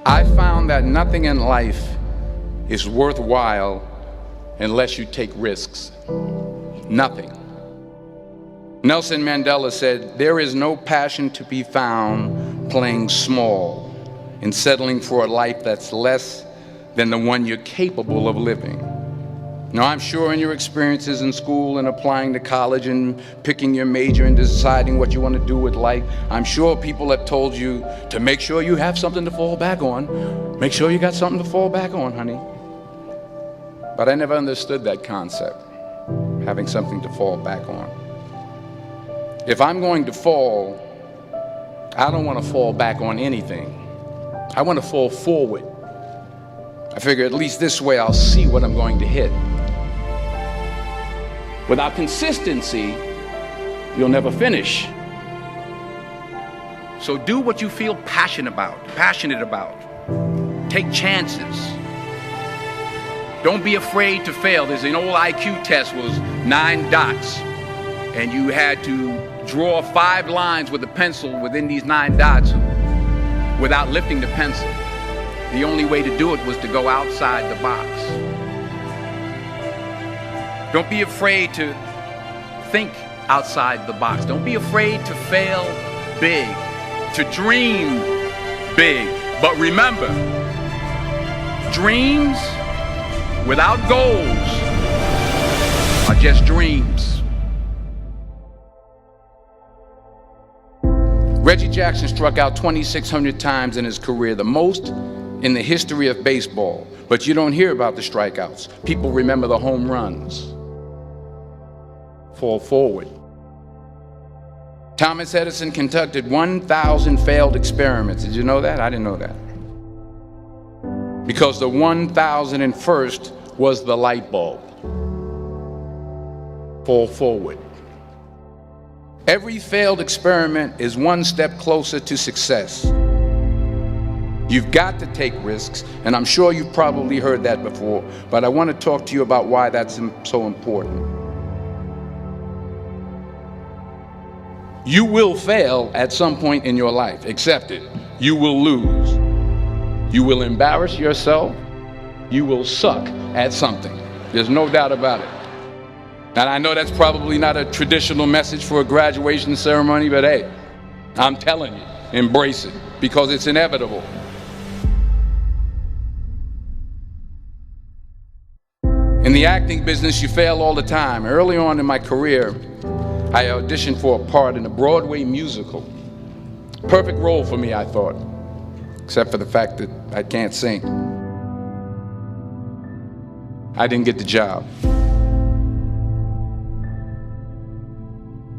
I found that nothing in life is worthwhile unless you take risks. Nothing. Nelson Mandela said, "There is no passion to be found playing small and settling for a life that's less than the one you're capable of living." Now, I'm sure in your experiences in school and applying to college and picking your major and deciding what you want to do with life, I'm sure people have told you to make sure you have something to fall back on. Make sure you got something to fall back on, honey. But I never understood that concept, having something to fall back on. If I'm going to fall, I don't want to fall back on anything. I want to fall forward. I figure at least this way I'll see what I'm going to hit. Without consistency, you'll never finish. So do what you feel passionate about. Take chances. Don't be afraid to fail. There's an old IQ test, was 9 dots, and you had to draw 5 lines with a pencil within these 9 dots without lifting the pencil. The only way to do it was to go outside the box. Don't be afraid to think outside the box. Don't be afraid to fail big, to dream big. But remember, dreams without goals are just dreams. Reggie Jackson struck out 2,600 times in his career, the most in the history of baseball. But you don't hear about the strikeouts. People remember the home runs. Fall forward. Thomas Edison conducted 1,000 failed experiments. Did you know that? I didn't know that. Because the 1,001st was the light bulb. Fall forward. Every failed experiment is one step closer to success. You've got to take risks, and I'm sure you've probably heard that before, but I want to talk to you about why that's so important. You will fail at some point in your life. Accept it. You will lose. You will embarrass yourself. You will suck at something. There's no doubt about it. And I know that's probably not a traditional message for a graduation ceremony, but hey, I'm telling you, embrace it, because it's inevitable. In the acting business, you fail all the time. Early on in my career, I auditioned for a part in a Broadway musical. Perfect role for me, I thought, except for the fact that I can't sing. I didn't get the job.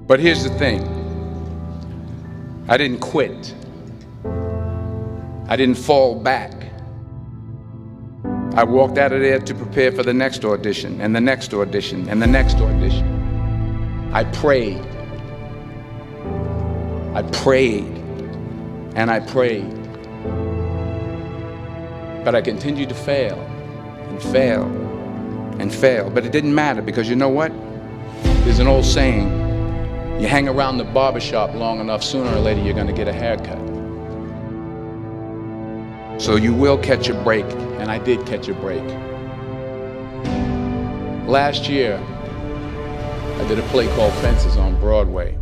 But here's the thing. I didn't quit. I didn't fall back. I walked out of there to prepare for the next audition, and the next audition, and the next audition. I prayed. I prayed. And I prayed. But I continued to fail and fail and fail. But it didn't matter, because you know what? There's an old saying, you hang around the barbershop long enough, sooner or later you're going to get a haircut. So you will catch a break, and I did catch a break. Last year, I did a play called Fences on Broadway.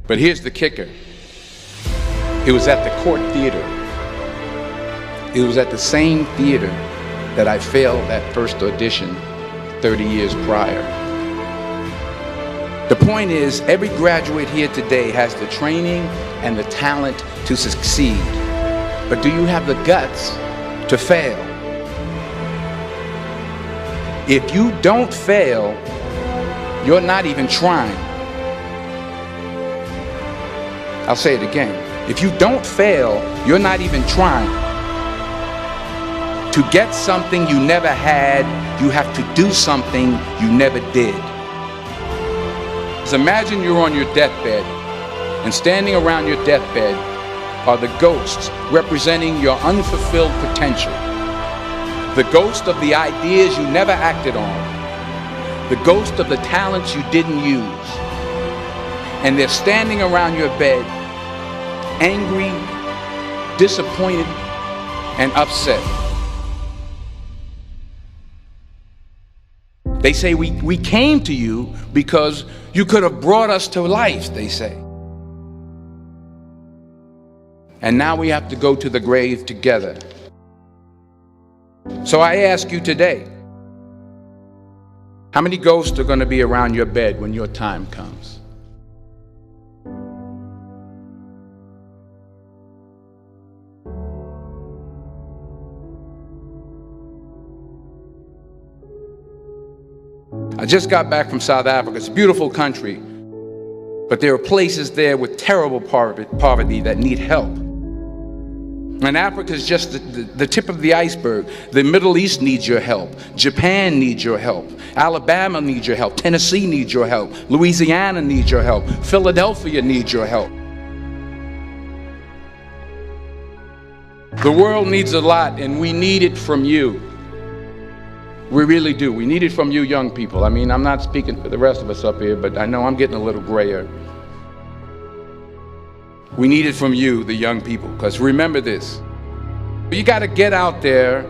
But here's the kicker. It was at the Court Theater. It was at the same theater that I failed that first audition 30 years prior. The point is, every graduate here today has the training and the talent to succeed. But do you have the guts to fail? If you don't fail, you're not even trying. I'll say it again. If you don't fail, you're not even trying. To get something you never had, you have to do something you never did. So imagine you're on your deathbed, and standing around your deathbed are the ghosts representing your unfulfilled potential. The ghost of the ideas you never acted on. The ghost of the talents you didn't use. And they're standing around your bed, angry, disappointed, and upset. They say we came to you because you could have brought us to life, they say. And now we have to go to the grave together. So I ask you today, how many ghosts are going to be around your bed when your time comes? I just got back from South Africa. It's a beautiful country, but there are places there with terrible poverty that need help. And Africa is just the tip of the iceberg. The Middle East needs your help. Japan needs your help. Alabama needs your help. Tennessee needs your help. Louisiana needs your help. Philadelphia needs your help. The world needs a lot, and we need it from you. We really do. We need it from you young people. I mean, I'm not speaking for the rest of us up here, but I know I'm getting a little grayer. We need it from you, the young people, because remember this. You got to get out there.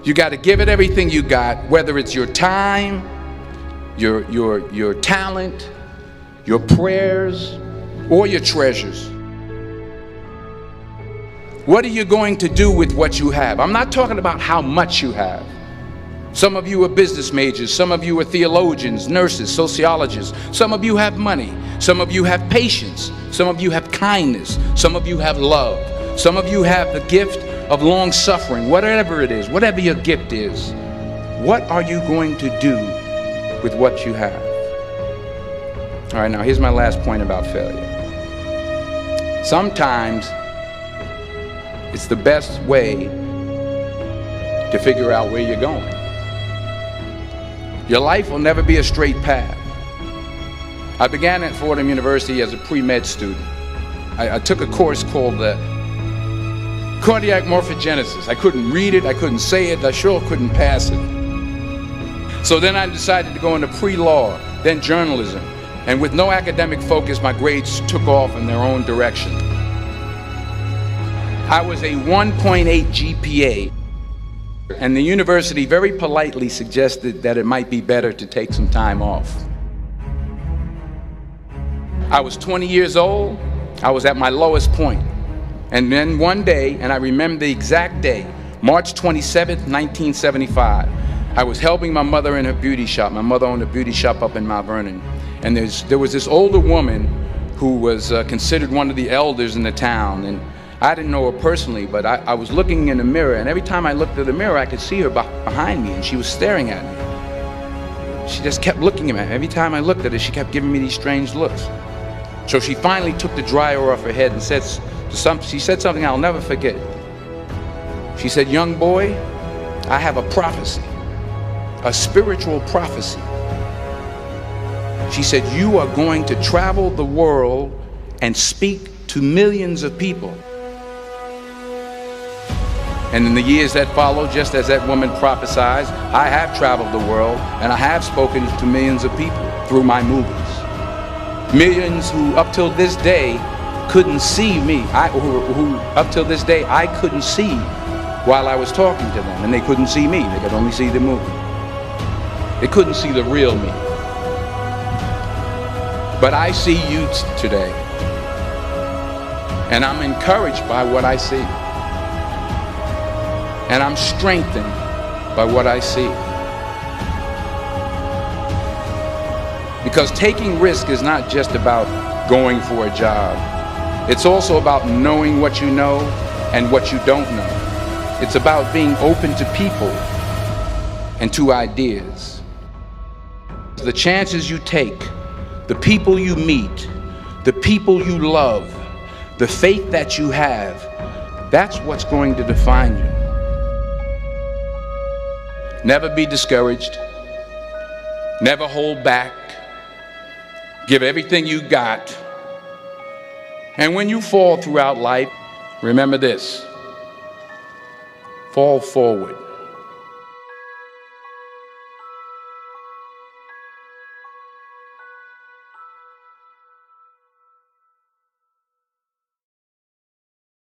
You got to give it everything you got, whether it's your time, your talent, your prayers, or your treasures. What are you going to do with what you have? I'm not talking about how much you have. Some of you are business majors, some of you are theologians, nurses, sociologists. Some of you have money, some of you have patience, some of you have kindness, some of you have love, some of you have the gift of long suffering. Whatever it is, whatever your gift is, what are you going to do with what you have? All right, now here's my last point about failure. Sometimes it's the best way to figure out where you're going. Your life will never be a straight path. I began at Fordham University as a pre-med student. I took a course called cardiac morphogenesis. I couldn't read it, I couldn't say it, I sure couldn't pass it. So then I decided to go into pre-law, then journalism. And with no academic focus, my grades took off in their own direction. I was a 1.8 GPA. And the university very politely suggested that it might be better to take some time off. I was 20 years old. I was at my lowest point. And then one day, and I remember the exact day, March 27th, 1975, I was helping my mother in her beauty shop. My mother owned a beauty shop up in Mount Vernon. And there was this older woman who was considered one of the elders in the town. And I didn't know her personally, but I was looking in the mirror, and every time I looked at the mirror, I could see her behind me, and she was staring at me. She just kept looking at me. Every time I looked at her, she kept giving me these strange looks. So she finally took the dryer off her head and she said something I'll never forget. She said, "Young boy, I have a prophecy, a spiritual prophecy." She said, "You are going to travel the world and speak to millions of people." And in the years that followed, just as that woman prophesied, I have traveled the world and I have spoken to millions of people through my movies. Millions who up till this day couldn't see me, who up till this day I couldn't see while I was talking to them, and they couldn't see me, they could only see the movie. They couldn't see the real me. But I see you today, and I'm encouraged by what I see. And I'm strengthened by what I see. Because taking risk is not just about going for a job. It's also about knowing what you know and what you don't know. It's about being open to people and to ideas. The chances you take, the people you meet, the people you love, the faith that you have, that's what's going to define you. Never be discouraged. Never hold back. Give everything you got. And when you fall throughout life, remember this: fall forward.